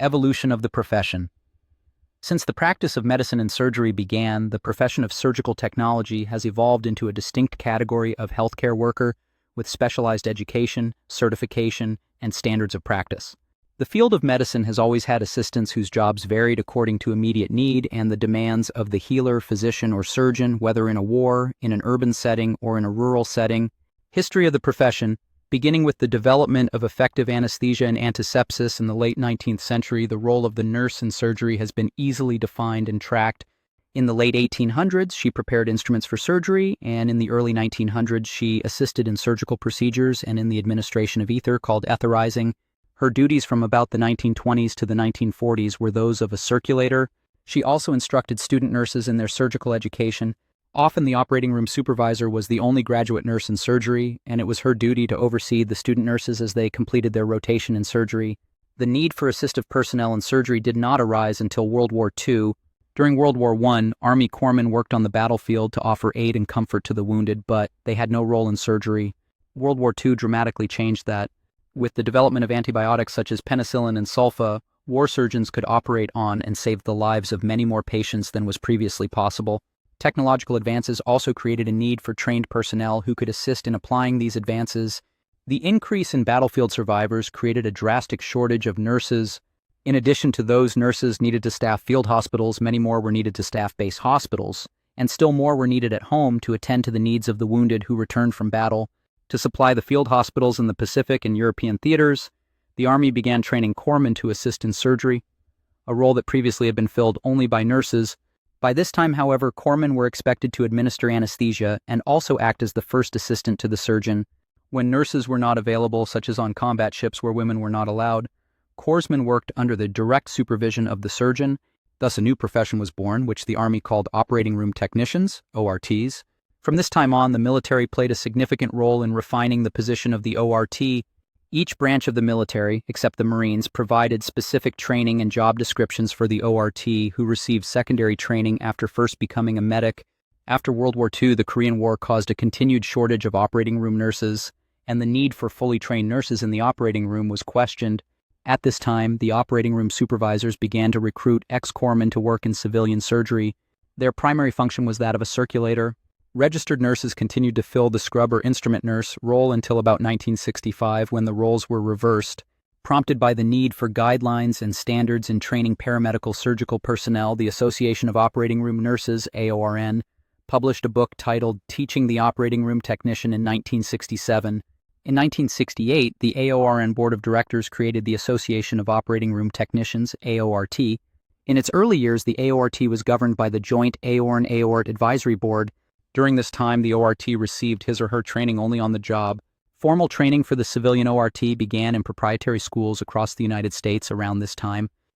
Evolution of the profession. Since the practice of medicine and surgery began, the profession of surgical technology has evolved into a distinct category of healthcare worker with specialized education, certification, and standards of practice. The field of medicine has always had assistants whose jobs varied according to immediate need and the demands of the healer, physician, or surgeon, whether in a war, in an urban setting, or in a rural setting. History of the profession. Beginning with the development of effective anesthesia and antisepsis in the late 19th century, the role of the nurse in surgery has been easily defined and tracked. In the late 1800s, she prepared instruments for surgery, and in the early 1900s, she assisted in surgical procedures and in the administration of ether, called etherizing. Her duties from about the 1920s to the 1940s were those of a circulator. She also instructed student nurses in their surgical education. Often the operating room supervisor was the only graduate nurse in surgery, and it was her duty to oversee the student nurses as they completed their rotation in surgery. The need for assistive personnel in surgery did not arise until World War II. During World War I, Army corpsmen worked on the battlefield to offer aid and comfort to the wounded, but they had no role in surgery. World War II dramatically changed that. With the development of antibiotics such as penicillin and sulfa, war surgeons could operate on and save the lives of many more patients than was previously possible. Technological advances also created a need for trained personnel who could assist in applying these advances. The increase in battlefield survivors created a drastic shortage of nurses. In addition to those nurses needed to staff field hospitals, many more were needed to staff base hospitals, and still more were needed at home to attend to the needs of the wounded who returned from battle. To supply the field hospitals in the Pacific and European theaters, the Army began training corpsmen to assist in surgery, a role that previously had been filled only by nurses. By this time, however, corpsmen were expected to administer anesthesia and also act as the first assistant to the surgeon. When nurses were not available, such as on combat ships where women were not allowed, corpsmen worked under the direct supervision of the surgeon. Thus, a new profession was born, which the Army called operating room technicians, ORTs. From this time on, the military played a significant role in refining the position of the ORT. Each branch of the military, except the Marines, provided specific training and job descriptions for the ORT, who received secondary training after first becoming a medic. After World War II, the Korean War caused a continued shortage of operating room nurses, and the need for fully trained nurses in the operating room was questioned. At this time, the operating room supervisors began to recruit ex-corpsmen to work in civilian surgery. Their primary function was that of a circulator. Registered nurses continued to fill the scrub or instrument nurse role until about 1965, when the roles were reversed. Prompted by the need for guidelines and standards in training paramedical surgical personnel, the Association of Operating Room Nurses, AORN, published a book titled Teaching the Operating Room Technician in 1967. In 1968, the AORN Board of Directors created the Association of Operating Room Technicians, AORT. In its early years, the AORT was governed by the joint AORN-AORT Advisory Board. During this time, the ORT received his or her training only on the job. Formal training for the civilian ORT began in proprietary schools across the United States around this time.